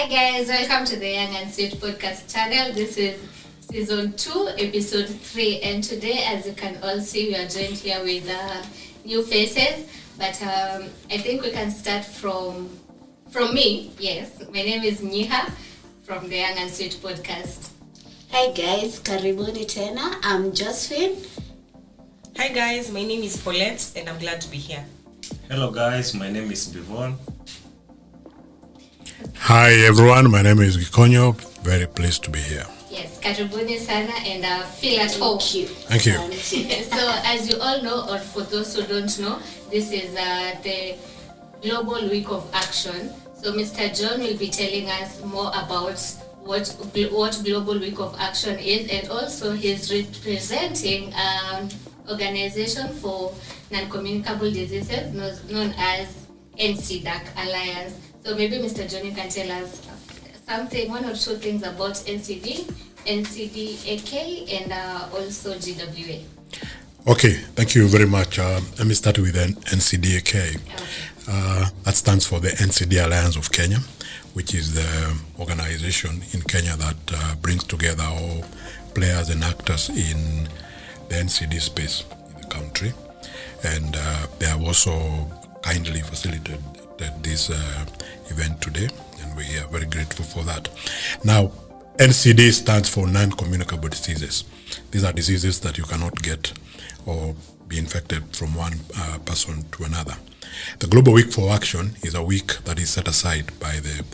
Hi guys, welcome to the Young and Sweet podcast channel. This is season 2, episode 3, and today, as you can all see, we are joined here with new faces. But I think we can start from me. Yes, my name is Nyiha from the Young and Sweet podcast. Hi guys, karibuni tena. I'm Josephine. Hi guys, my name is Paulette and I'm glad to be here. Hello guys, my name is Bivon. Hi everyone, my name is Gikonyo. Very pleased to be here. Yes, karibuni sana and feel at home. Thank you. So as you all know, or for those who don't know, this is the Global Week of Action. So Mr. John will be telling us more about what Global Week of Action is, and also he's representing organization for non-communicable diseases known as NCDAC Alliance. So maybe Mr. John, you can tell us something, one or two things about NCD, NCDAK, and also GWA. Okay, thank you very much. Let me start with NCDAK. Okay. That stands for the NCD Alliance of Kenya, which is the organization in Kenya that brings together all players and actors in the NCD space in the country. And they have also kindly facilitated this event today, and we are very grateful for that. Now, NCD stands for non-communicable diseases. These are diseases that you cannot get or be infected from one person to another. The Global Week for Action is a week that is set aside by the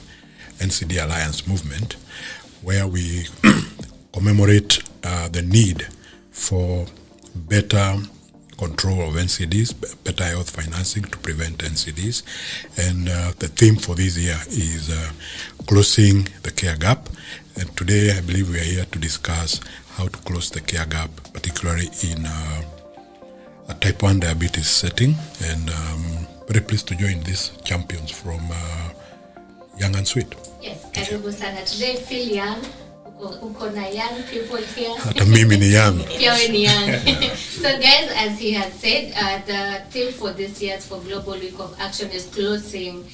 NCD Alliance movement, where we commemorate the need for better control of NCDs, better health financing to prevent NCDs. And the theme for this year is closing the care gap. And today I believe we are here to discuss how to close the care gap, particularly in a type 1 diabetes setting. And very pleased to join these champions from Young and Sweet. Yes, karibu sana. Today feel young. Uko na young people here. Hata mimi ni young. Pia we ni young. So guys, as he has said, the theme for this year's for Global Week of Action is closing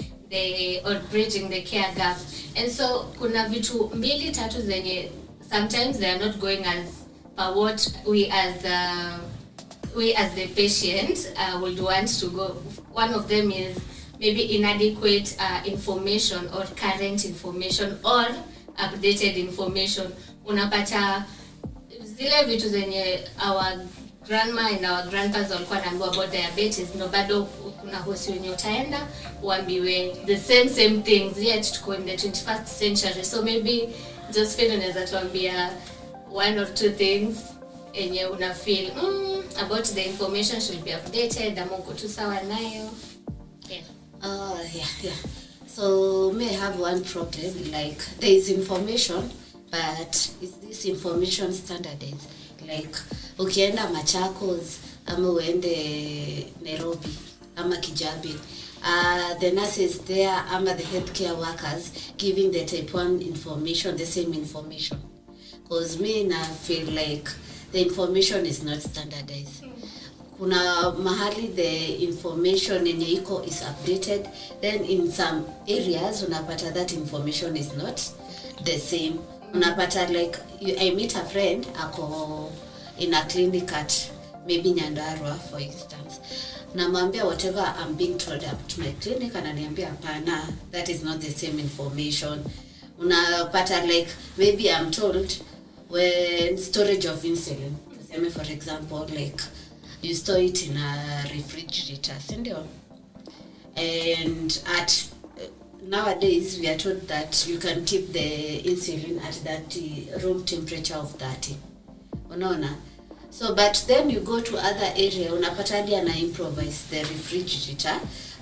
or bridging the care gap. And so kuna vitu mbili tatu zenye sometimes they are not going as what we as the patient would want to go. One of them is maybe inadequate information or current information or updated information. Unapata zile vitu zenye our grandma and our grandpas walikuwa naambiwa about diabetes, no bado kuna hosi wenye utaenda uambiwe the same things, yet tuko in the 21st century. So maybe Josephine unaweza tuambia one or two things enye una feel about the information should be updated, ama uko tu sawa nayo. Yeah. So may have one problem, like there is information, but is this information standardized? Like ukienda Machakos ama uende Nairobi ama Kijabi, the nurses there ama the healthcare workers giving the type 1 information, the same information. Because me na feel like the information is not standardized. Kuna mahali the information yenye iko is updated, then in some areas unapata that information is not the same. Unapata like I meet a friend ako in a clinic at maybe Nyandarua for instance, namwambia whatever I'm being told up to my clinic, ananiambia hapana, that is not the same information. Unapata like maybe I'm told when storage of insulin, for example, like you store it in a refrigerator, and at nowadays we are told that you can keep the insulin at that room temperature of 30. Unaona? So but then you go to other area, unapata hadi ana improvise the refrigerator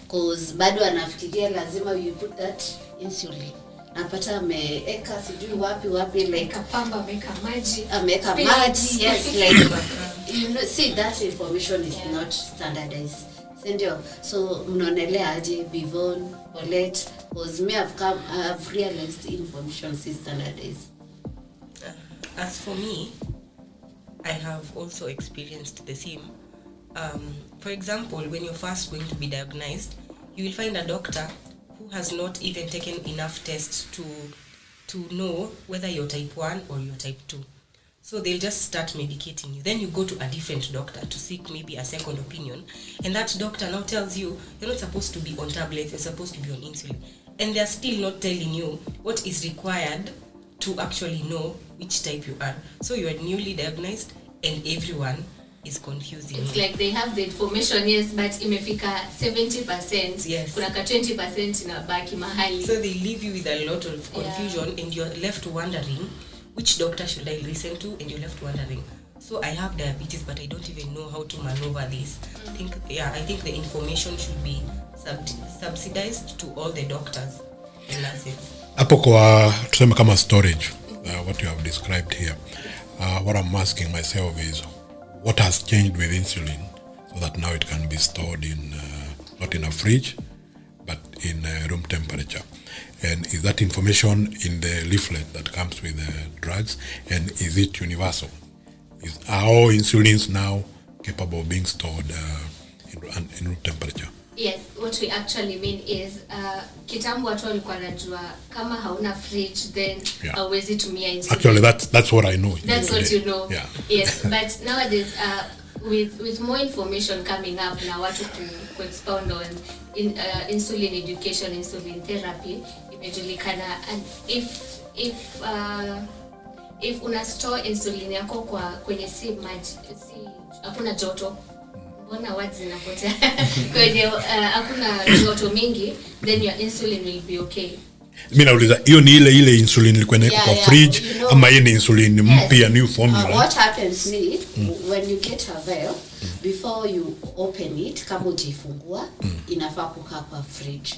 cause bado anafikiria lazima you put that insulin. Napata ameeka sijui wapi like Kapamba ameka maji, yes, like you know, see that information is not standardized. So mnaonelea aje Bivon, Paulette, because me I've realized the information is standardized. As for me, I have also experienced the same. For example, when you're first going to be diagnosed, you will find a doctor who has not even taken enough tests to know whether you're type 1 or you're type 2. So they'll just start medicating you. Then you go to a different doctor to seek maybe a second opinion. And that doctor now tells you, you're not supposed to be on tablets, you're supposed to be on insulin. And they're still not telling you what is required to actually know which type you are. So you are newly diagnosed and everyone is confusing. It's like they have the information, yes, but imefika 70%. Yes. Kuna ka 20% inabaki mahali. So they leave you with a lot of confusion, and you're left wondering, which doctor should I listen to? And you're left wondering, so I have diabetes, but I don't even know how to maneuver this. I think the information should be subsidized to all the doctors and nurses. Hapo kwa tuseme kama storage, what you have described here, what I'm asking myself is, what has changed with insulin so that now it can be stored in not in a fridge but in room temperature? And is that information in the leaflet that comes with the drugs, and is it universal? Is our insulins now capable of being stored in room temperature? Yes, what we actually mean is kitambo watu walikuwa wanajua kama hauna fridge then hauwezi tumia insulin. Actually that's what I know. That's today. what you know. Yeah. Yes, but nowadays with more information coming up na watu ku expound on insulin education, insulin therapy imejulikana, and if una store insulin yako kwenye si hakuna joto, mbona words zinapotea kwenye hakuna joto mingi, then your insulin will be okay. Mimi nauliza hiyo ni ile insulin ilikuwa inawekwa kwa fridge, you know, ama ni insulin mpya, new formula? What happens ni when you get a vial, before you open it, kama ujifungua inafaa kukaa kwa fridge.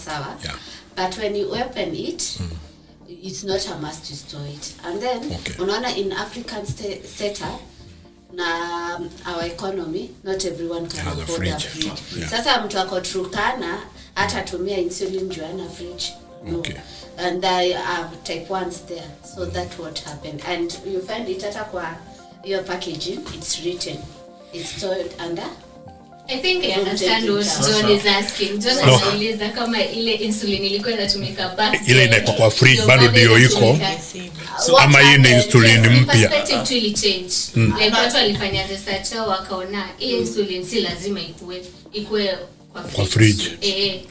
Sawa. Yeah. But when you open it, it's not a must to store it. And then unaona in African setup na our economy, not everyone can afford a fridge. Yeah. Sasa mtu ako Turkana hata tumia insulin juu ana fridge. No. Okay. And I have type 1s there, so that's what happened. And you find it hata kwa your packaging, it's written, it's stored under. I think I understand what John is asking. John anauliza kama ile insulin ilikuwa inatumika back, ile inakuwa kwa fridge bado ndio iko, ama hii ni insulin mpya. Perspective to really change. Like watu walifanya research wakaona hii insulin si lazima ikue kwa fridge.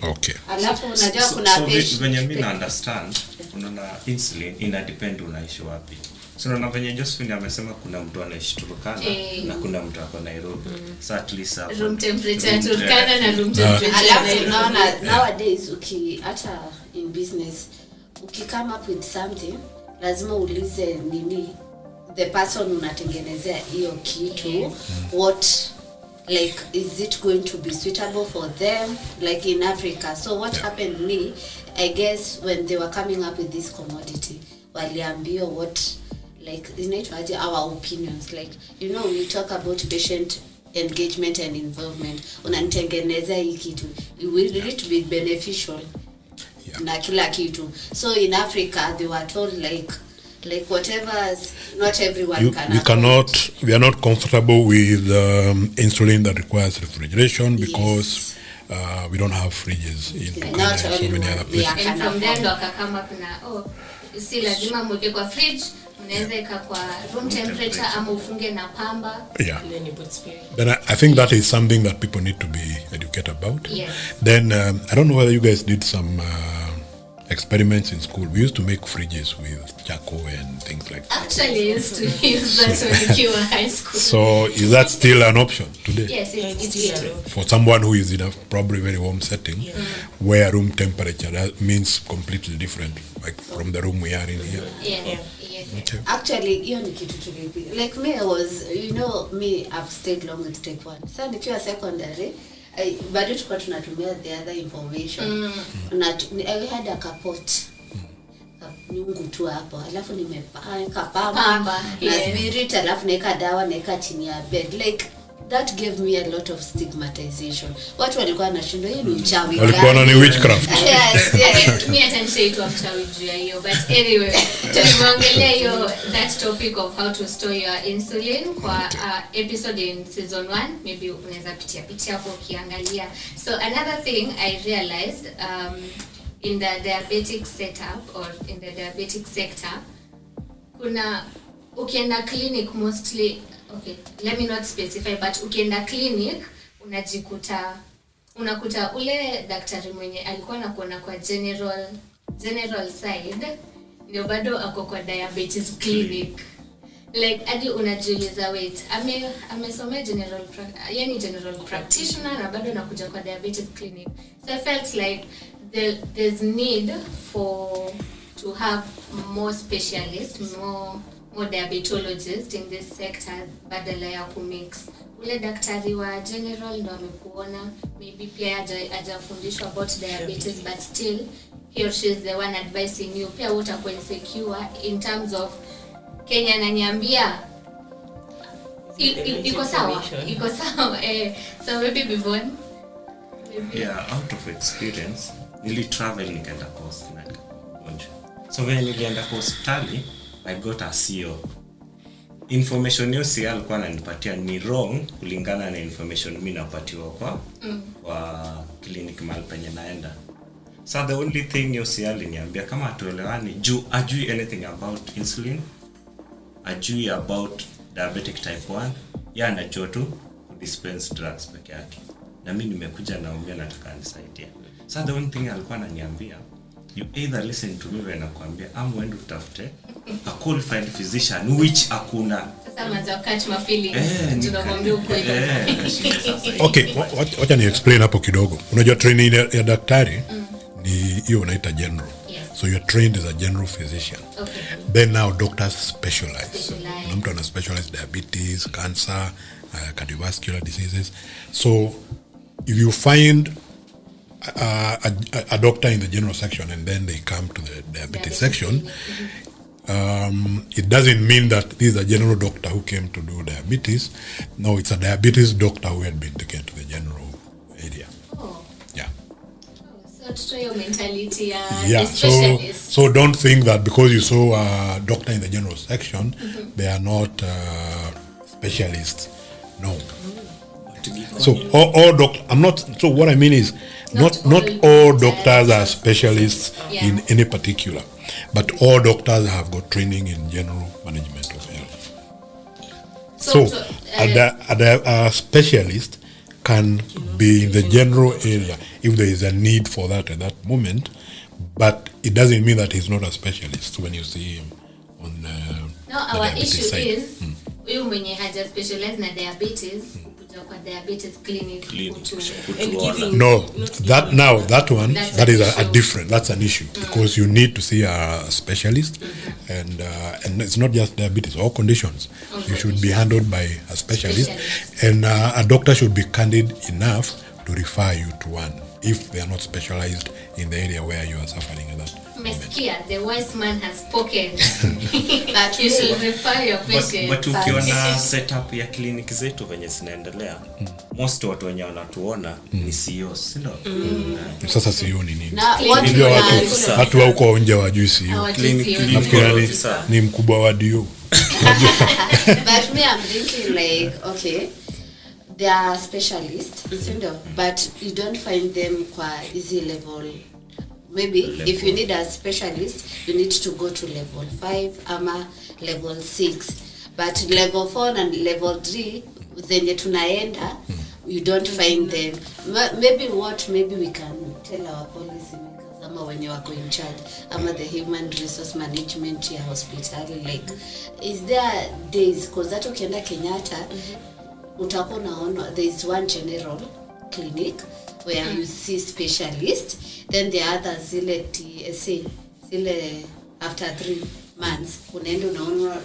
Okay. Alafu unajua kuna venye mimi na understand, unaona insulin ina depend unaishi wapi. So unaona venye Josephine amesema kuna mtu anaishi Turkana na kuna mtu ako Nairobi. So at least room temperature Turkana na room temperature. Alafu unaona nowadays hata in business come up with something, lazima ulize nini the person unatengenezea hiyo kitu, what, like, is it going to be suitable for them, like in Africa. So what happened me, I guess when they were coming up with this commodity, waliambia what, like, inaitwaje, our opinions, like, you know, we talk about patient engagement and involvement. Unanitengeneza hii kitu, will it be beneficial na kila kitu. So in Africa they were told like whatever, not everyone we are not comfortable with insulin that requires refrigeration because we don't have fridges in Kenya, so many other places. And from there wakakama kuna si lazima mweke kwa fridge, unaweza eka kwa room temperature ama ufunge na pamba. Then I think that is something that people need to be educated about. Yes. Then I don't know whether you guys did some experiments in school. We used to make fridges with charcoal and things like that. Actually, used to use that when you were high school. So is that still an option today? Yes, it is. For someone who is in a probably very warm setting, where room temperature means completely different, like from the room we are in here. Yeah. Okay. Actually, hiyo ni kitu tulipi. Like me, I was, you know, I've stayed long with type 1. So nikiwa secondary, bado tulikuwa tunatumia the other information. I had a kapot. Nyungu tu hapo. Alafu nimepaka pamba na spirit, alafu naeka dawa naeka chini ya bed. Like that gave me a lot of stigmatization. Watu walikuwa wanashindwa hii ni uchawi. Walikuwa ni witchcraft. Yes. Me atanishaitwa mchawi juu ya hiyo, but anyway, tulimeongelea hiyo that topic of how to store your insulin kwa episode in season 1, maybe unaweza pitia hapo ukiangalia. So another thing I realized in the diabetic setup or in the diabetic sector, kuna ukienda clinic mostly, okay, let me not specify, but ukienda clinic unakuta ule daktari mwenye alikuwa anakuona kwa general side ndio bado ako kwa diabetes clinic. Like hadi unajiuliza wait, amesomea general practitioner na bado anakuja kwa diabetes clinic. So I felt like there's need to have more specialists, more diabetologists in this sector badala ya kumix. Ule daktari wa general ndo amekuona, maybe pia hajafundishwa about diabetes, but still he or she is the one advising you. Pia utakuwa insecure in terms of Kenya ananiambia iko sawa. So maybe before out of experience nili travel nikaenda coast na nikagonjwa. So when nilienda hospitali I got a CO. Information yote alikuwa ananipatia ni wrong kulingana na information mimi napatiwa kwa clinic mahali penye naenda. So the only thing yote aliniambia kama atuelewani juu ajui anything about insulin, ajui about diabetic type 1, yeye anajua tu dispense drugs peke yake. Na mimi nimekuja naomba nataka nisaidie. So the only thing alikuwa ananiambia, you either listen to me when nakwambia am when utafute a qualified physician which hakuna. Sasa mwanzo catch my feelings tunakwambia ukweli. Okay, wacha ni explain hapo kidogo. Unajua training ya daktari ni hiyo unaita general. So you're trained as a general physician. Okay. Then now doctors specialize. Mtu ana specialize diabetes, cancer, cardiovascular diseases. So if you find a doctor in the general section and then they come to the diabetes section, it doesn't mean that this is a general doctor who came to do diabetes. No, it's a diabetes doctor who had been taken to the general area. Oh. Yeah. So to your mentality, yeah. So don't think that because you saw a doctor in the general section, they are not specialists. No. So all I'm not. So what I mean is, not all doctors are specialists in any particular, but all doctors have got training in general management of health. So a specialist can be in the general area if there is a need for that at that moment, but it doesn't mean that he's not a specialist when you see him on no, our issue side. Is huyu mwenye haja specialize na diabetes kwa diabetes clinic no, that one that is a different, that's an issue because you need to see a specialist and it's not just diabetes, all conditions you should be handled by a specialist. And a doctor should be candid enough to refer you to one if they are not specialized in the area where you are suffering at that. Meskia, the wise man has spoken. That you should refer your patient. But ukiona setup ya clinic zetu venye zinaendelea, most watu wenye wanatuona ni CEOs, ndio? Sasa CEO ni nini? Watu wa huko nje wajui CEO. Nafikiri ni mkubwa wa DO. But me, I'm thinking like, okay, they are specialists, but you don't find them kwa easy level. Maybe if you need a specialist, you need to go to level 5 ama level 6. But level 4 and level 3, zenye tunaenda, you don't find them. Maybe we can tell our policy makers ama wenye wako in charge ama the human resource management ya hospitali, like, is there days, because that ukienda Kenyatta, utakuwa unaona there is one general clinic where you see specialist, then the others zile TSA zile after 3 months unaenda unaona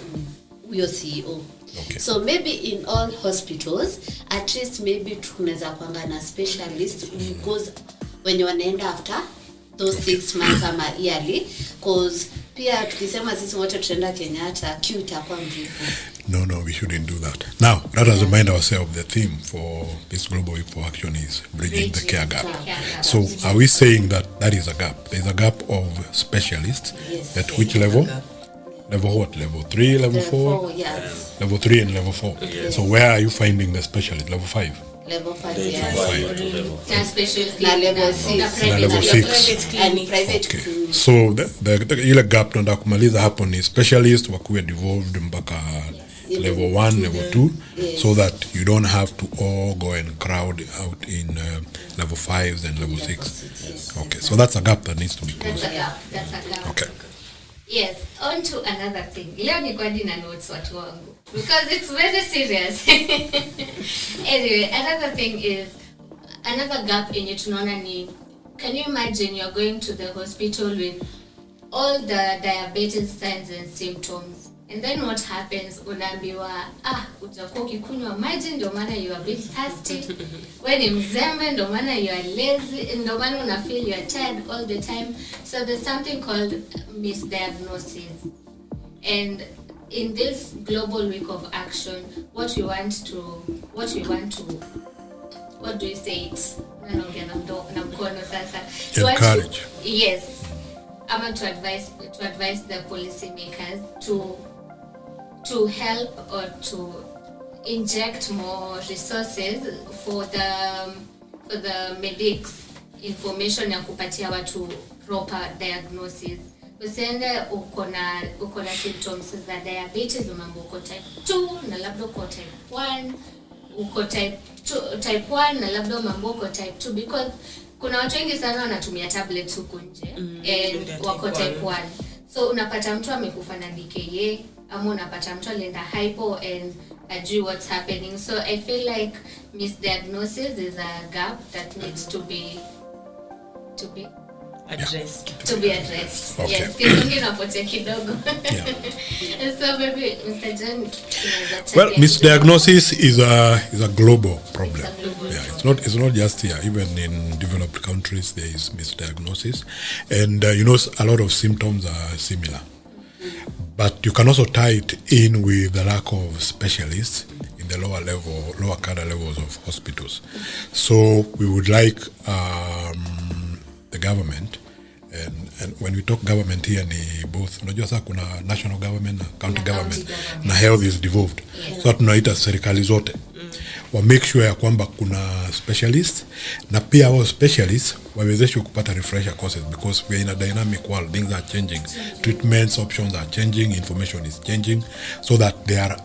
huyo CEO. Okay. So maybe in all hospitals at least maybe tunaweza kuanga na specialist because when you wanaenda after those 6 months ama yearly, cause pia tukisema sisi wote tutaenda Kenyatta queue itakuwa mrefu. No, we shouldn't do that. Now, let us remind ourselves the theme for this Global Week for Action is bridging the care gap. So, are we saying that is a gap? There's a gap of specialists. Yes. At which level? Level what? Level 3, level 4? Yes. Level 3 and level 4. Yes. So, where are you finding the specialists? Level 5? Level 5, Level yes. five. Na special Na level na 6. private level clinic. 6. And private Okay. clinic. So ile gap tunataka kumaliza hapo ni specialist wakuwe devolved mpaka level 1, level 2, Yes. so that you don't have to all go and crowd out in level 5s and level 6. Okay, so that's a gap that needs to be That's closed. a gap. That's a gap. Okay. Yes, on to another thing. Leo ni kwa dina notes watu wangu. Because it's very serious. Anyway, another thing is, another gap yenye tunaona ni, can you imagine you're going to the hospital with all the diabetes signs and symptoms, and then what happens, unaambiwa utakuwa ukikunywa maji ndio maana you are being thirsty, when ni mzembe ndio maana you are lazy, ndio maana una feel you are tired all the time. So there's something called misdiagnosis, and in this global week of action, what do you say it? Naongea na mkono sasa. Encourage. Yes. I'm to advise the policy makers to help or to inject more resources for the medics, information ya kupatia watu proper diagnosis. Usiende uko na symptoms za diabetes, unaambiwa uko type 2 na labda uko type 1, uko type 1 na labda unaambiwa uko type 2, because kuna watu wengi sana wanatumia tablets huku nje and wako type 1. So unapata mtu amekufa na DKA, ama unapata mtu alienda hypo and ajui what's happening. So I feel like misdiagnosis is a gap that needs to be addressed. Okay. Yes, kizungu inapotea kidogo. So maybe Mr. John, Well, misdiagnosis is a global problem. It's a global Yeah, it's not just here. Even in developed countries, there is misdiagnosis, and a lot of symptoms are similar. But you can also tie it in with the lack of specialists in the lower cadre levels of hospitals. So we would like the government, and when we talk government here ni both, unajua sasa kuna national government na county government na health is devolved. Yes. So tunaita serikali zote wa make sure ya kwamba kuna specialists, na pia hao specialists wawezeshwe kupata refresher courses, because we are in a dynamic world, things are changing, treatments options are changing, information is changing, so that they are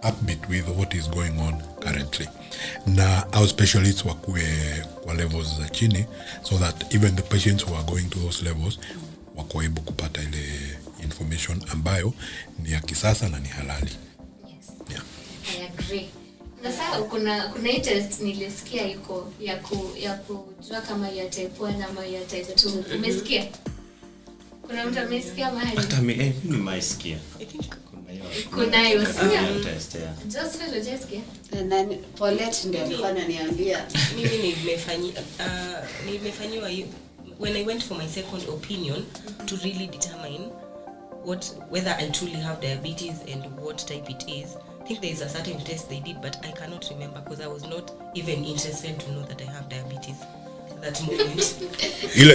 upbeat with what is going on currently. Na our specialists wakuwe kwa levels za chini, so that even the patients who are going to those levels wako able kupata ile information ambayo ni ya kisasa na ni halali. Yes. Yeah. I agree. Na sasa kuna hii test nilisikia iko ya kujua kama ya type 1 ama ya type 2. Umesikia? Kuna mtu amesikia mahali? Hata mimi nimesikia. I think Kuna hiyo Test, yeah. Just Na Paulette ndio alikuwa ananiambia. mimi nimefanyiwa when I went for my second opinion to really determine whether I truly have diabetes and what type it is. I think there is a certain test they did, but I cannot remember because I was not even interested to know that I have diabetes at that moment.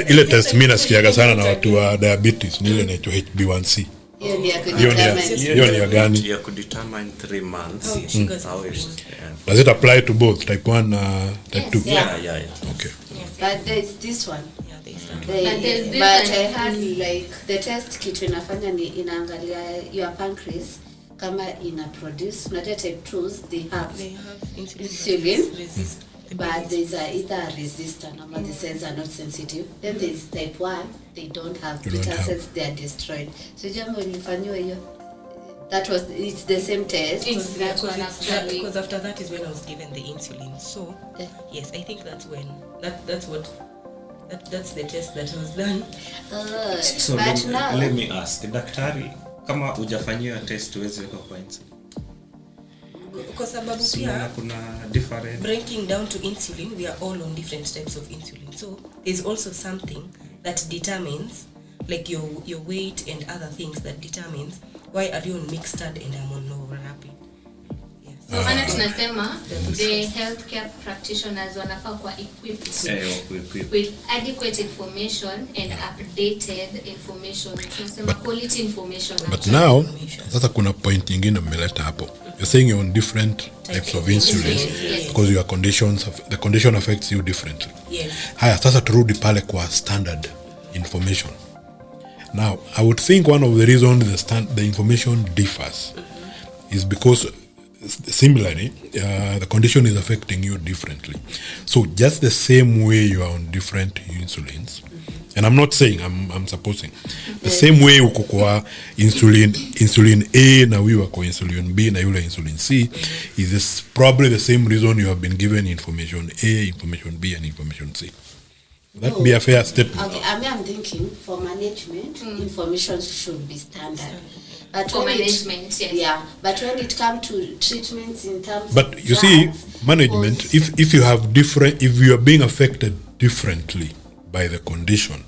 Ile test mimi nasikiaga sana na watu wa diabetes ni ile inaitwa HB1C. Hiyo ni ya Hiyo ni ya gani? Ya kudetermine 3 months. How is it? Yeah. Does it apply to both type 1 and type 2? Yeah. Okay. But there is this one. Yeah, there is that. But there's this But one. I had like the test kitu inafanya ni inaangalia your pancreas kama ina produce. Unajua type 2s they have insulin, resist. but there's either a resistant or the cells are not sensitive. Then there's type 1, they don't have You don't beta have. cells, they are destroyed. So jambo ilifanywa hiyo. It's the same test. It's that one actually. Because after that is when I was given the insulin. So yes, I think that's when that's the test that was done. So But now let me ask, daktari, kama hujafanyia test huwezi weka kwa insulin? Kwa sababu Sina pia kuna different. breaking down to insulin, we are all on different types of insulin. So there's also something that determines, like your weight and other things that determines why are you on Mixtard and I'm on low rapid. So maana tunasema the healthcare practitioners wanafaa kuwa equipped with adequate information and updated information. Tunasema quality information. But now, sasa kuna point nyingine mmeleta hapo. You're saying you're on different types of insulin because your conditions, the condition affects you differently. Yes. Haya, sasa turudi pale kwa standard information. Now, I would think one of the reasons the information differs is because similarly, the condition is affecting you differently. So just the same way you are on different insulins, and I'm not saying, I'm supposing, the same way uko kwa insulin A na wewe wako insulin B na yule insulin C, is this probably the same reason you have been given information A, information B, and information C. That be a fair statement. Okay, I'm thinking for management, information should be standard. But For management, yes. Yeah, but when it comes to treatments in terms But of you see, drugs, management, if you have different, if you are being affected differently by the condition,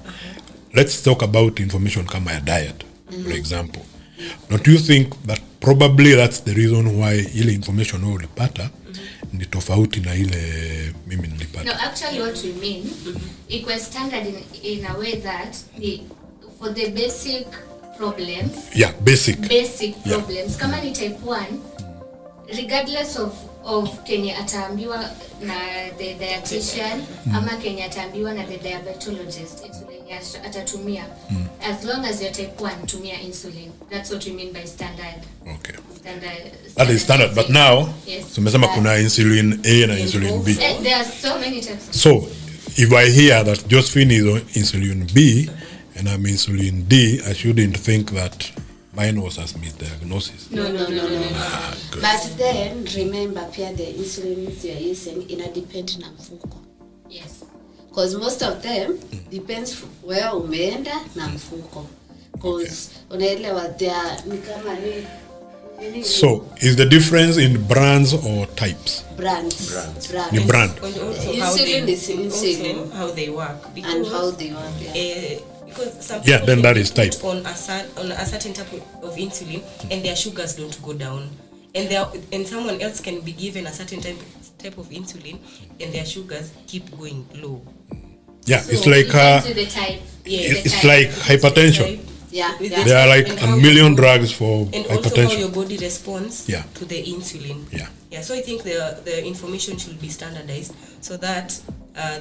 let's talk about information kama ya diet, for example. Don't you think that probably that's the reason why ile information wewe ulipata ni tofauti na ile mimi nilipata? No, actually what we mean, equal standard in a way that for the basic problems, Yeah, basic. problems kama ni type 1, regardless of kenye ataambiwa na the dietitian ama kenye ataambiwa na the diabetologist, insulin atatumia, as long as you're type 1, tumia insulin. That's what we mean by standard. Okay. Standard That is standard, but now yes. tumesema kuna insulin A na insulin B. There are so many types of So, if I hear that Josephine is on insulin B and I'm insulin D, I shouldn't think that mine was as misdiagnosis. no. Good. but then remember pia the insulins you're using ina depend na mfuko. yes. Because most of them depends where umeenda na mfuko. Because unaelewa there ni kama ni So, is the difference in brands or types? brands. Ni brand. And also Insulin is insulin. also how they work. And how they work. Yeah. Because some Yeah, people then that can is be put type. on a certain type of insulin and their sugars don't go down, and someone else can be given a certain type of insulin and their sugars keep going low. Yeah, So it's like depends on the type. it's like hypertension. Yeah. With Yeah. There are like And a how million you- drugs for And also how hypertension. your body responds Yeah. to the insulin. Yeah. So I think the information should be standardized so that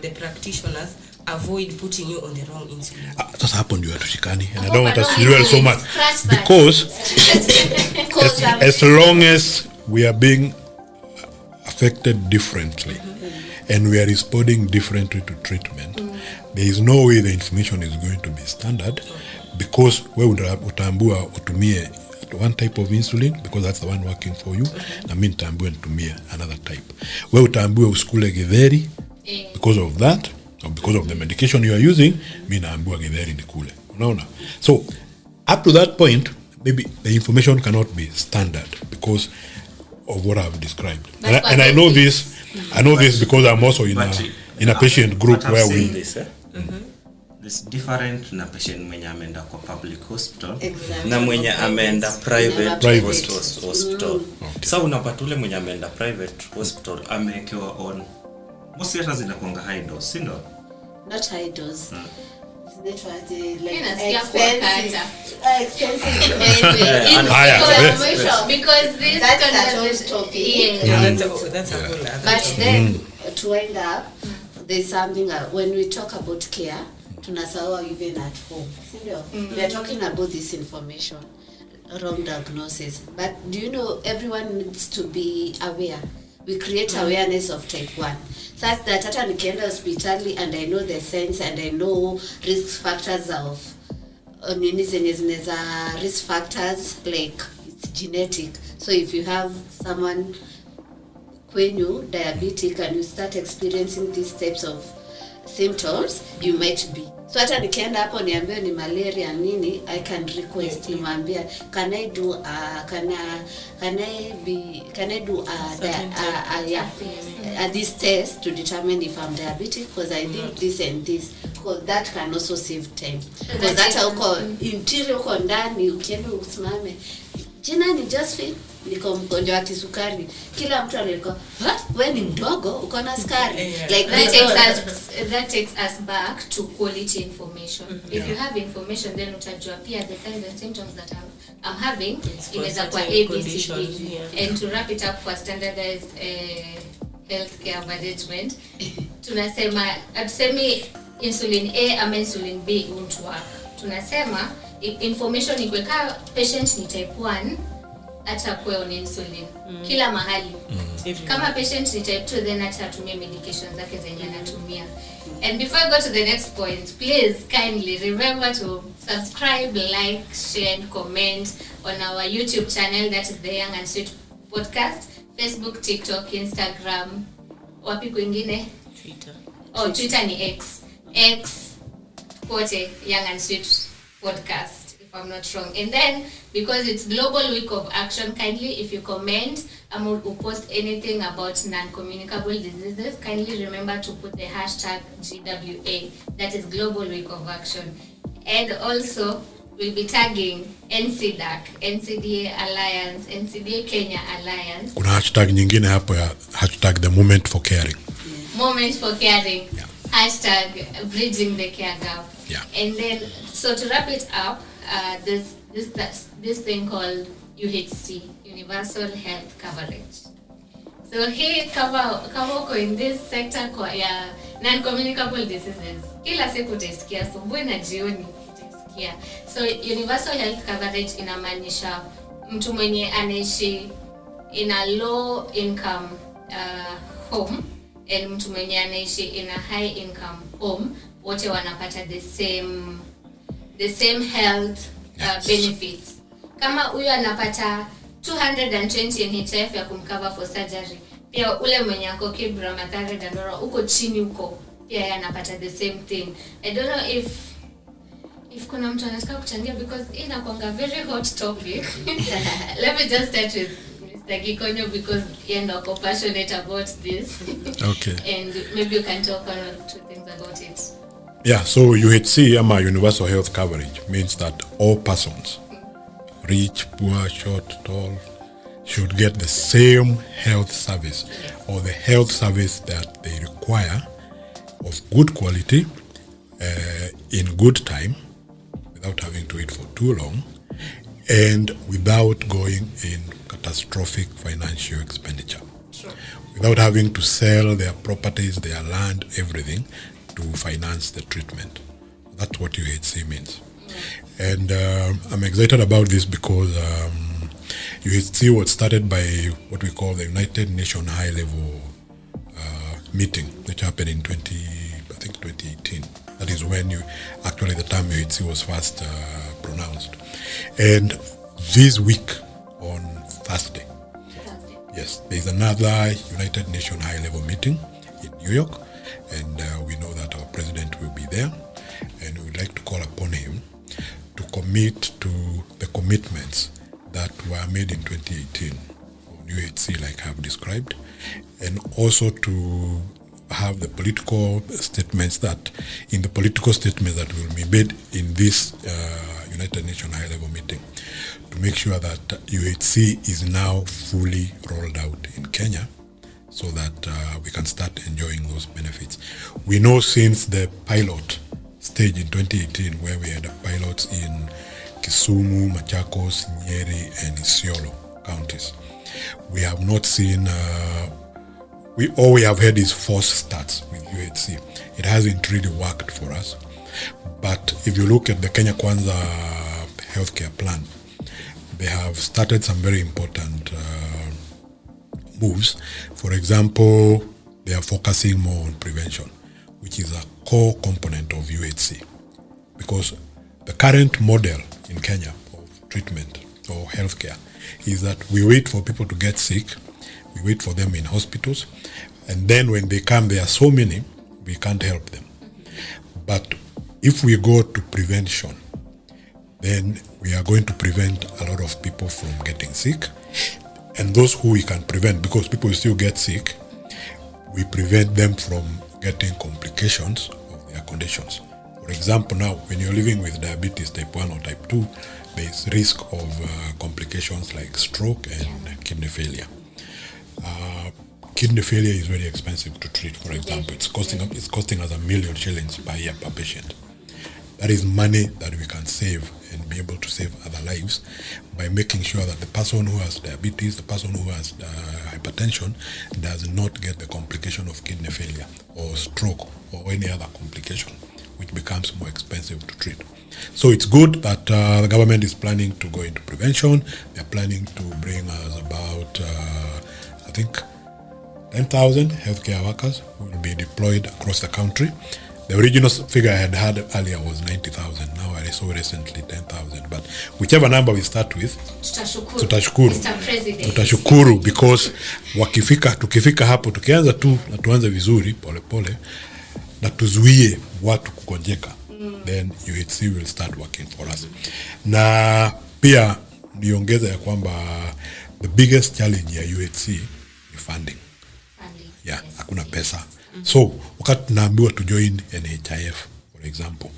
the practitioners avoid putting you on the wrong insulin. Sasa hapo ndio hatushikani, and I Oh, don't want but us no to dwell so insulin. much Scratch that. because Because as long as we are being affected differently and we are responding differently to treatment, there is no way the information is going to be standard, because we utaambiwa utumie one type of insulin because that's the one working for you, na mimi nitaambiwa nitumie another type. We utaambiwa usikule githeri because of that, or because of the medication you are using, mimi naambiwa githeri nikule. Unaona? So up to that point, maybe the information cannot be standard because of what I've described. And I know this. I know this because I'm also in a patient group but I've where seen we. this, this different na patient mwenye ameenda kwa public hospital Exactly. na mwenye ameenda private Private. hospital. Sasa unapata ule mwenye ameenda private hospital amewekewa on most hata zinakuanga high dose, si ndio? not high dose. Mimi nasikia kuwakata. Because this That's kind that of- whole topic. Yeah. That's a whole other But thing. then to end up, there's something when we talk about care, tunasahau even at home. We are talking about this information, wrong diagnosis. But do you know everyone needs to be aware? We create awareness of type 1. Such that hata nikienda hospitali and I know the sense and I know risk factors of nini zenye zinaweza risk factors, like it's genetic. So if you have someone kwenyu diabetic and you start experiencing these types of symptoms, you might be. So hata nikienda hapo niambiwe ni malaria nini, I can request nimwambia, can I do this test to determine if I'm diabetic, because I think this and this. because that can also save time. That Because hata is- huko interior huko ndani ukienda usimame, jina ni Josephine, niko mgonjwa wa kisukari, kila mtu alikuwa wewe ni mdogo uko na sukari. Yeah. Like that takes us back to quality information. If you have information, then utajua pia the signs and symptoms that I'm having inaweza kwa certain ABCD. conditions, yeah. And to wrap it up for standardized healthcare management, tunasema atusemi insulin A ama insulin B won't work. Tunasema information ikweka patient ni type 1 hata kwa on insulin kila mahali. Kama patient ni type 2, then hata atumie medication zake zenye anatumia. And before I go to the next point, please kindly remember to subscribe, like, share and comment on our YouTube channel, that is the Young and Sweet Podcast, Facebook, TikTok, Instagram, wapi kwingine? Twitter ni X kote Young and Sweet Podcast, if I'm not wrong. And then because it's Global Week of Action, kindly if you comment or post anything about non-communicable diseases, kindly remember to put the hashtag GWA, that is Global Week of Action. And also we'll be tagging NCDAC, NCDA Alliance, NCDA Kenya Alliance. Kuna hashtag nyingine hapo ya hashtag the moment for caring. Moment for caring. Yeah. Hashtag bridging the care gap. Yeah. And then, so to wrap it up, this thing called UHC, Universal Health Coverage. So here cover in this sector kwa ya non-communicable diseases. Kila siku utasikia asubuhi na jioni utasikia. So universal health coverage inamaanisha mtu mwenye anaishi in a low income home and mtu mwenye anaishi in a high income home, wote wanapata the same health benefits. Kama huyo anapata 220 NHIF ya kumcover for surgery, pia ule mwenye ako Kibra, Mathare, Dandora uko chini huko pia yeye anapata the same thing. I don't know if kuna mtu anataka kuchangia because inakuanga very hot topic. Let me just start with Mr. Gikonyo because yeye ndo ako passionate about this. Okay. And maybe you can talk one or two things about it. Yeah, so UHC ama universal health coverage means that all persons, rich, poor, short, tall, should get the same health service or the health service that they require of good quality, in good time, without having to wait for too long, and without going in catastrophic financial expenditure. Sure. Without having to sell their properties, their land, everything to finance the treatment. That's what UHC means. And I'm excited about this because UHC was started by what we call the United Nations High Level meeting, which happened in 2018. That is when actually the term UHC was first pronounced. And this week on Thursday, yes, there is another United Nations High Level meeting in New York, and we know that our president will be there, and we would like to call upon him to commit to the commitments that were made in 2018 on UHC, like I have described, and also to have the political statements that will be made in this United Nations High Level meeting to make sure that UHC is now fully rolled out in Kenya, so that we can start enjoying those benefits. We know since the pilot stage in 2018, where we had pilots in Kisumu, Machakos, Nyeri, and Isiolo counties, we have not seen, all we have had is false starts with UHC. It hasn't really worked for us. But if you look at the Kenya Kwanza healthcare plan, they have started some very important moves. For example, they are focusing more on prevention, which is a core component of UHC. Because the current model in Kenya of treatment or healthcare is that we wait for people to get sick, we wait for them in hospitals, and then when they come, there are so many, we can't help them. But if we go to prevention, then we are going to prevent a lot of people from getting sick. And those who we can prevent, because people still get sick, we prevent them from getting complications of their conditions. For example, now when you're living with diabetes type 1 or type 2, there's risk of complications like stroke and kidney failure. Kidney failure is very expensive to treat. For example, it's costing us $1 million shillings per year per patient. That is money that we can save and be able to save other lives by making sure that the person who has diabetes, the person who has hypertension, does not get the complication of kidney failure or stroke or any other complication, which becomes more expensive to treat. So it's good that the government is planning to go into prevention. They're planning to bring us about, I think, 10,000 healthcare workers who will be deployed across the country. The original figure I had earlier was 90,000. Now I saw recently 10,000. But whichever number we start with, tutashukuru. Mr. President. Tutashukuru because tukifika hapo tukianza tu na tuanze vizuri pole na tuzuie watu kugonjeka, then UHC will start working for us. Na pia niongeza ya kwamba the biggest challenge ya UHC ni funding. Yeah, hakuna pesa. So wakati tunaambiwa to join NHIF for example,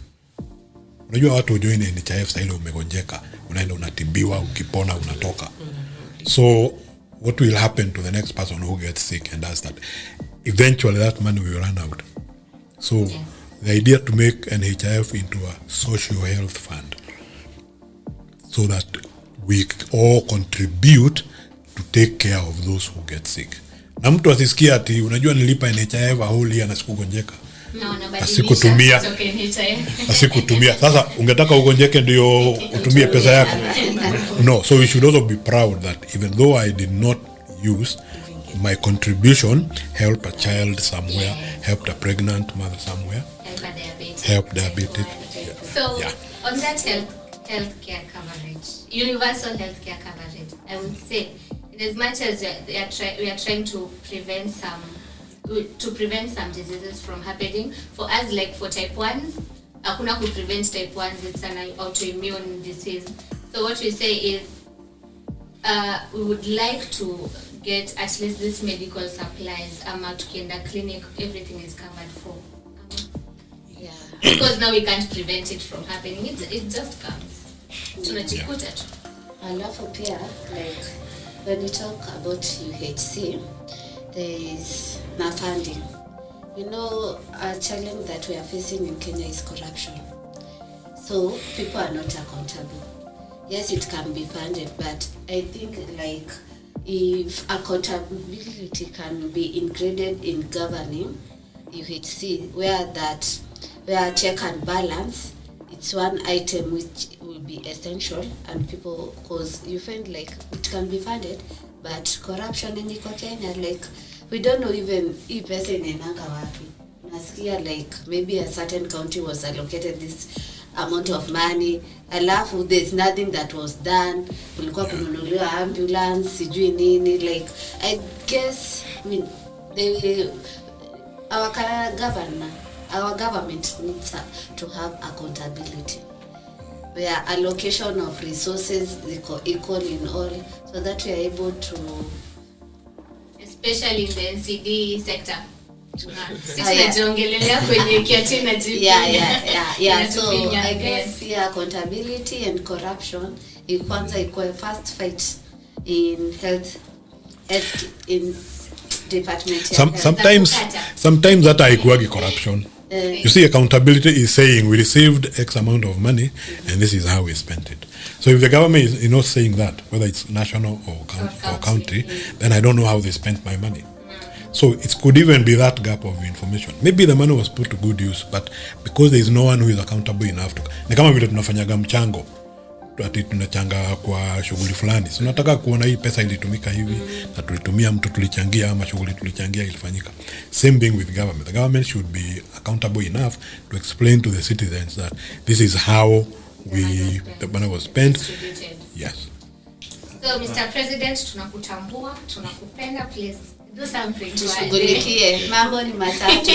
unajua watu join NHIF sasa ile umegonjeka, unaenda unatibiwa, ukipona unatoka. So what will happen to the next person who gets sick and does that? Eventually that money will run out. So the idea to make NHIF into a social health fund so that we all contribute to take care of those who get sick. Na mtu asisikia ati unajua nilipa NHIF whole year na sikugonjeka. Asikutumia. Sasa ungetaka ugonjeke ndio utumie pesa yako. No, so we should also be proud that even though I did not use my contribution, help a child somewhere, helped a pregnant mother somewhere, help diabetes. So on that healthcare coverage, universal healthcare coverage, I would say, in as much as we are trying to prevent some diseases from happening, for us, like for type 1s, hakuna to prevent type 1s, it's an autoimmune disease. So what we say is we would like to get at least this medical supplies, tukienda clinic, everything is covered for. Yeah. Because now we can't prevent it from happening, it just comes. Tunajikuta tu. Alafu pia, like when we talk about UHC, there is no funding. You know, a challenge that we are facing in Kenya is corruption. So people are not accountable. Yes, it can be funded, but I think like if accountability can be included in governing UHC, where check and balance, it's one item which will be essential, and people, because you find like it can be funded, but corruption in Kenya, like we don't know even if person inanga wapi. Nasikia like maybe a certain county was allocated this amount of money, alafu there's nothing that was done, kulikuwa kununuliwa ambulance sijui nini, like I guess our government needs to have accountability, where allocation of resources is equal in all, so that we are able to, especially in the NCD sector. So I guess accountability and corruption equal first fight in health in department. Sometimes that haikuwagi corruption. You see, accountability is saying we received X amount of money and this is how we spent it. So if the government is not saying that, whether it's national or country, then I don't know how they spent my money. So it could even be that gap of information. Maybe the money was put to good use, but because there is no one who is accountable enough to, ni kama vile tunafanyaga mchango, ati tunachanga kwa shughuli fulani. So nataka kuona hii pesa ilitumika hivi, na tulitumia mtu tulichangia ama shughuli tulichangia ilifanyika. Same thing with government. The government should be accountable enough to explain to the citizens that this is how the money was spent. Yes. So Mr. President, tunakutambua, tunakupenda, please do something to us. Mambo ni matatu.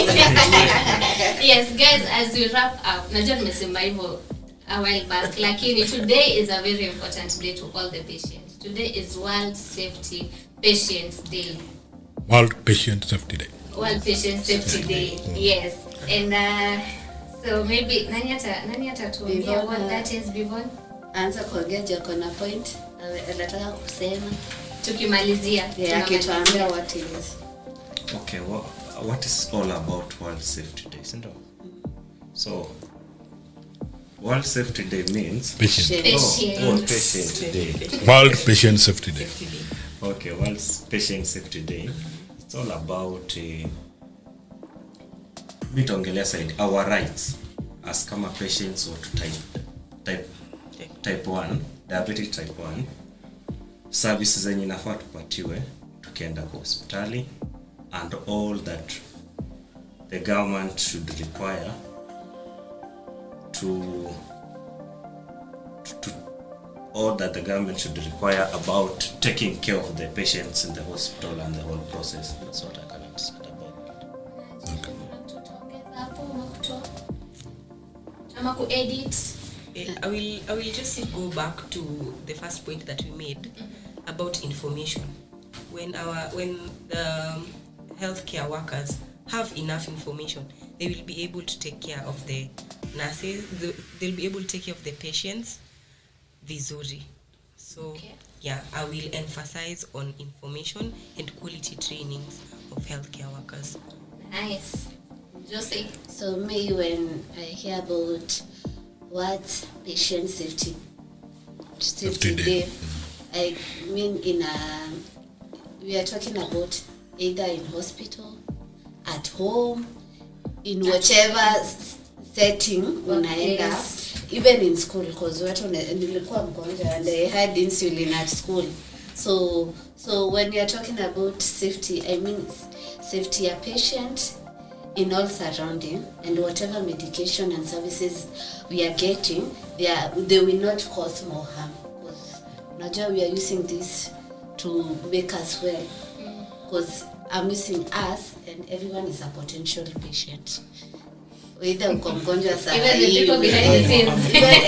Yes, guys, as we wrap up, najua nimesema hivyo a while back, lakini today is a very important day to all the patients. Today is World Safety Patients Day. World Patient Safety Day. World Patient Safety Day. Yes. And So maybe nani atatuambia what that is before anza kuongea jako na point anataka kusema tukimalizia akituambia what it is. Okay, what is all about World Safety Day, isn't it? So World Safety Day means patient. Patient Day. World Patient Safety Day. Okay, World Patient Safety Day. It's all about bitongelea side our rights as kama patients or to type 1 diabetic type 1 services zenye inafaa tupatiwe tukienda kwa hospitali and all that the government should require all that the government should require about taking care of the patients in the hospital and the whole process. That's what I can understand about it. Okay. I will just go back to the first point that we made about information. When the healthcare workers have enough information, they will be able to take care of the nurses. They'll be able to take care of the patients vizuri. So yeah, I will emphasize on information and quality trainings of healthcare workers. Nice. Josie. So me, when I hear about what patient safety day, I mean we are talking about either in hospital, at home, in whichever setting unaenda, even in school, because nilikuwa mgonjwa and I had insulin at school. So when you are talking about safety, I mean safety of patient in all surrounding, and whatever medication and services we are getting, they will not cause more harm, because najua we are using this to make us well, because I'm using us and everyone is a potential patient. Either uko mgonjwa saa Even the people behind the scenes.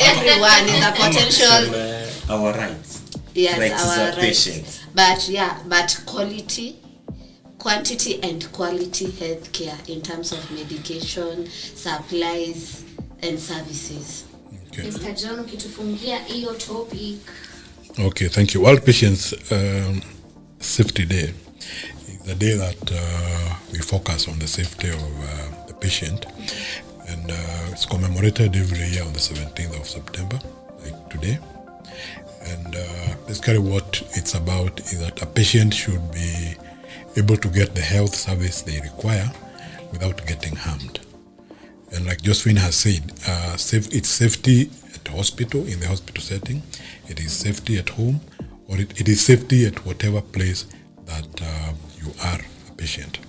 Everyone is a potential. Our rights. Yes, rights our as a rights. patient. But quantity and quality healthcare in terms of medication, supplies and services. Okay. Mr. John, ukitufungia hiyo topic. Okay, thank you. World Patients Safety Day is a day that we focus on the safety of the patient, and it's commemorated every year on the 17th of September, like today. And basically what it's about is that a patient should be able to get the health service they require without getting harmed. And like Josephine has said, it's safety at the hospital, in the hospital setting. It is safety at home, or it is safety at whatever place that you are a patient.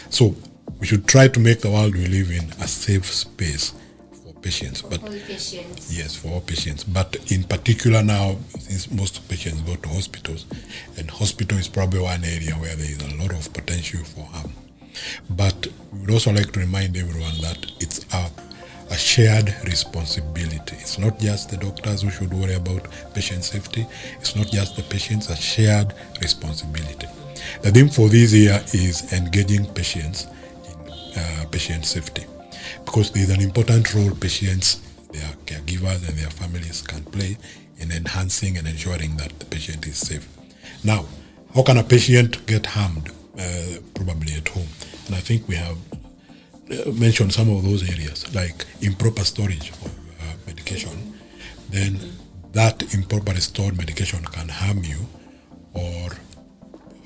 So we should try to make the world we live in a safe space for patients. But all patients. yes, for all patients. But in particular now, since most patients go to hospitals, and hospital is probably one area where there is a lot of potential for harm. But we would also like to remind everyone that it's a shared responsibility. It's not just the doctors who should worry about patient safety. It's not just the patients, a shared responsibility. The theme for this year is engaging patients in patient safety, because there is an important role patients, their caregivers and their families can play in enhancing and ensuring that the patient is safe. Now, how can a patient get harmed? Probably at home. And I think we have mentioned some of those areas, like improper storage of medication. Then that improperly stored medication can harm you, or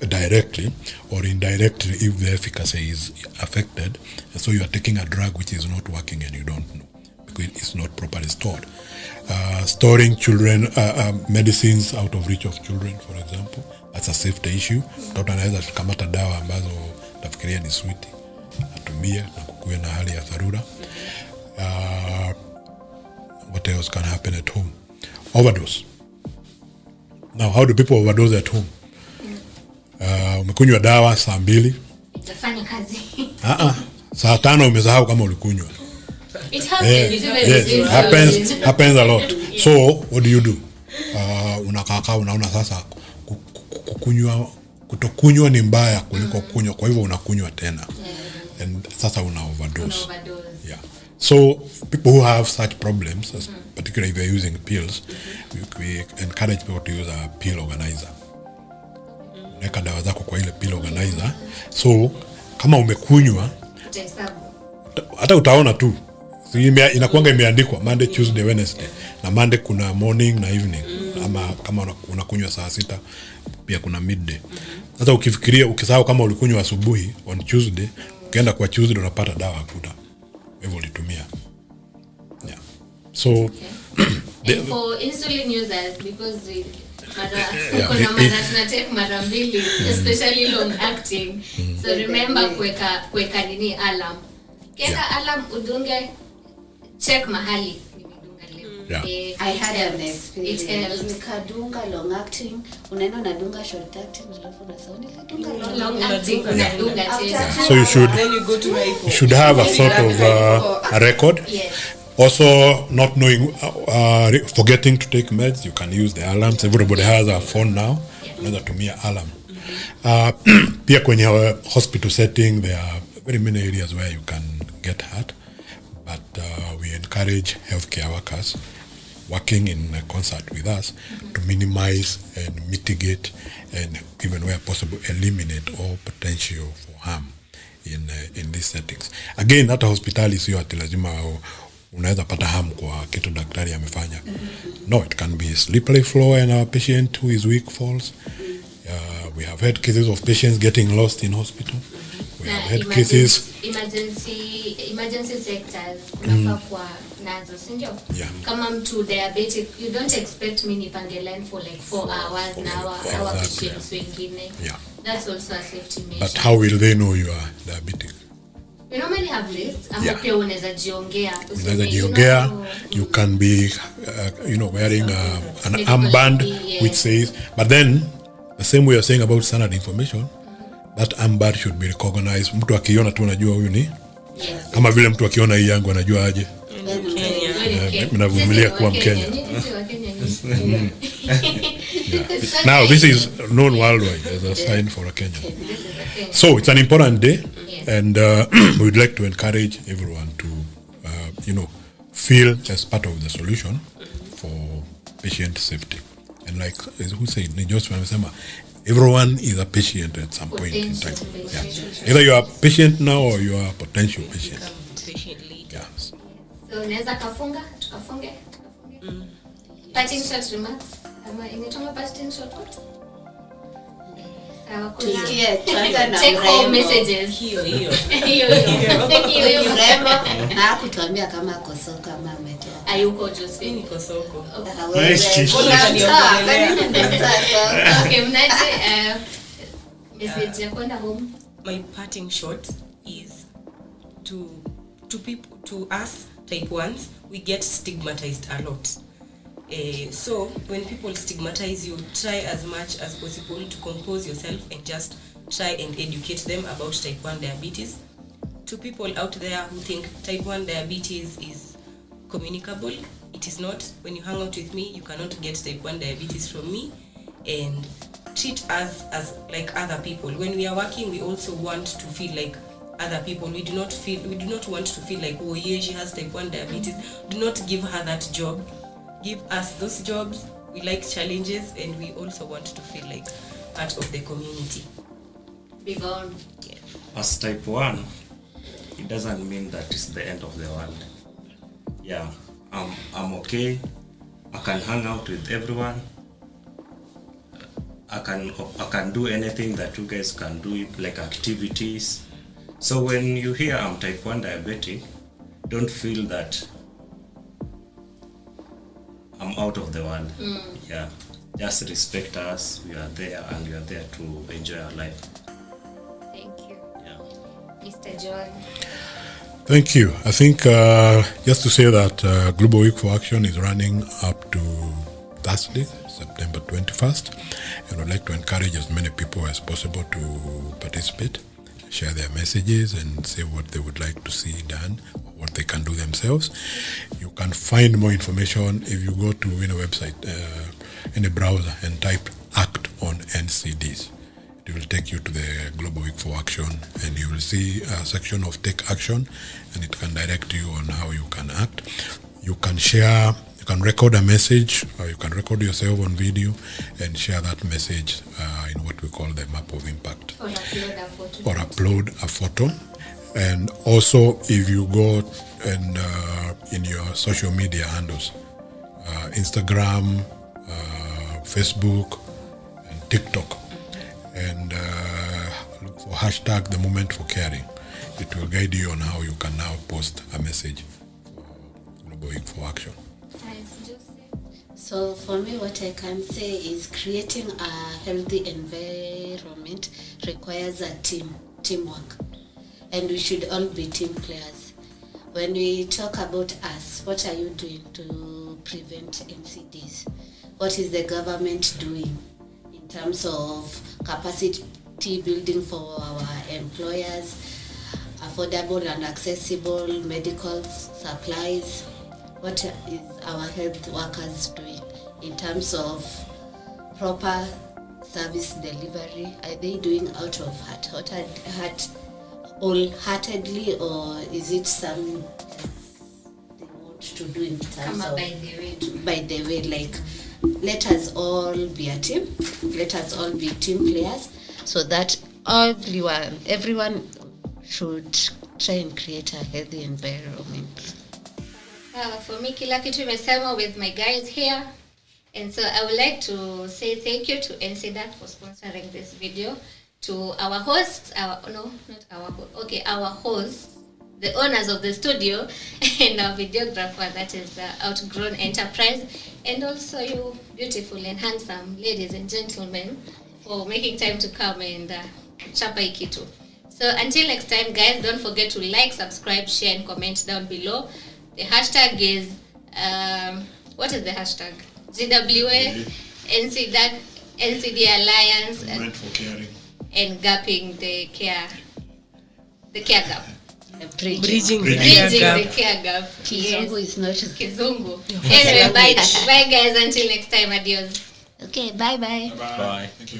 directly or indirectly if the efficacy is affected, and so you are taking a drug which is not working and you don't know because it's not properly stored. Storing children medicines out of reach of children, for example, that's a safety issue. Mtoto anaweza kukamata dawa ambazo nafikiria ni sweet atumie na kukuwe na hali ya dharura. What else can happen at home? Overdose. Now, how do people overdose at home? Umekunywa dawa saa 2. Itafanya kazi. Saa 5 umesahau kama ulikunywa. It happens. Yes, happens a lot. So, what do? Unakaa unaona sasa kutokunywa ni mbaya kuliko kunywa, kwa hivyo unakunywa tena. And sasa una overdose. Yeah. So people who have such problems, particularly if they're using pills, we encourage people to use a pill organizer. Unaweka dawa zako kwa ile pill organizer. So kama umekunywa, hata utaona tu. So inakuanga imeandikwa Monday, Tuesday, Wednesday. Na Monday kuna morning na evening. Ama kama unakunywa saa 6 pia kuna midday. Sasa ukifikiria ukisahau kama ulikunywa asubuhi on Tuesday, ukienda kwa Tuesday unapata dawa hakuna. Hivyo ulitumia. Yeah. So and for insulin users, because kuna mara tunatake mara mbili, especially long acting. So remember kuweka nini alarm. Kiweka alarm udunge, check mahali nimedunga leo. Yeah. I had an experience. It helps. Nikadunga long acting, unaenda unadunga short acting, alafu unadunga Long acting unadunga tena. So you should have a sort of a record. Yes. Also, not knowing, forgetting to take meds, you can use the alarms. Everybody has a phone now. Unaweza tumia alarm. Pia kwenye hospital setting, there are very many areas where you can get hurt. But we encourage healthcare workers working in concert with us to minimize and mitigate and even where possible eliminate all potential for harm in these settings. Again, hata hospitali sio ati lazima unaweza pata harm kwa kitu daktari amefanya. No, it can be slippery floor and our patient who is weak falls. We have had cases of patients getting lost in hospital. We have had cases emergency sectors kunafaa kwa nazo, si ndio? Yeah. Kama mtu diabetic, you don't expect me nipange line for like 4 hours na our patients wengine. Yeah. That's also a safety measure. But how will they know you are diabetic? We normally have lists. Yeah. Pia unaweza jiongea. Unaweza jiongea. You can be, wearing an armband which says, but then the same way you're saying about standard information, that armband should be recognized. Mtu akiona tu anajua huyu ni. Yes. Kama vile mtu akiona hii yangu anajua aje. Mnavumilia kuwa Mkenya. Now this is known worldwide as a sign for a Kenyan. So it's an important day, and we'd like to encourage everyone to, feel as part of the solution for patient safety. And like who said, Joshua amesema, everyone is a patient at some point in time. Yeah. Either you are a patient now or you are a potential patient. Yes. So naweza tukafunge. Parting shot remarks. Ama inaitwa parting shot what? Take home messages. Hiyo. Mrembo na kutuambia kama kosoka ama ametoka. Ayuko Josephine Niko soko. Okay, mnaje message ya kwenda home. My parting shot is to people, to us type 1s, we get stigmatized a lot. So when people stigmatize you, try as much as possible to compose yourself and just try and educate them about type 1 diabetes. To people out there who think type 1 diabetes is communicable, it is not. When you hang out with me, you cannot get type 1 diabetes from me, and treat us as like other people. When we are working, we also want to feel like other people. We do not want to feel like, oh yeah, she has type 1 diabetes. Do not give her that job. Give us those jobs. We like challenges, and we also want to feel like part of the community. Big on. Yeah. As type 1, it doesn't mean that it's the end of the world. Yeah, I'm okay. I can hang out with everyone. I can do anything that you guys can do, like activities. So when you hear I'm type 1 diabetic, don't feel that I'm out of the world. Yeah, just respect us. We are there, and we are there to enjoy our life. Thank you. Yeah. Mr. John. Thank you. I think just to say that Global Week for Action is running up to Thursday, September 21st, and I'd like to encourage as many people as possible to participate, share their messages, and say what they would like to see done, or what they can do themselves. You can find more information if you go to any website, any browser, and type Act on NCDs. It will take you to the Global Week for Action, and you will see a section of Take Action, and it can direct you on how you can act. You can share, you can record a message, or you can record yourself on video and share that message in what we call the map of impact. Or upload a photo. Or upload a photo. And also, if you go and in your social media handles, Instagram, Facebook, and TikTok, and look for hashtag the moment for caring. It will guide you on how you can now post a message for Global Week for Action. So for me, what I can say is creating a healthy environment requires a teamwork, and we should all be team players. When we talk about us, what are you doing to prevent NCDs? What is the government doing in terms of capacity building for our employers, affordable and accessible medical supplies? What is our health workers doing in terms of proper service delivery? Are they doing out of wholeheartedly, or is it something they want to do in terms of by the way? Like, let us all be a team. Let us all be team players, so that everyone should try and create a healthy environment. For me, kila kitu imesema with my guys here, and so I would like to say thank you to NCDAC for sponsoring this video. To our hosts, our hosts, the owners of the studio, and our videographer, that is the Outgrown Enterprise, and also you beautiful and handsome ladies and gentlemen for making time to come and chapa ikitu. So until next time, guys, don't forget to like, subscribe, share, and comment down below. The hashtag is, what is the hashtag? GWA, NCDAC, NCD Alliance, and gapping the care gap. Bridging the care gap. Kizungu is not Kizungu. Anyway, bye guys, until next time, adios. Okay, bye. Bye. Thank you.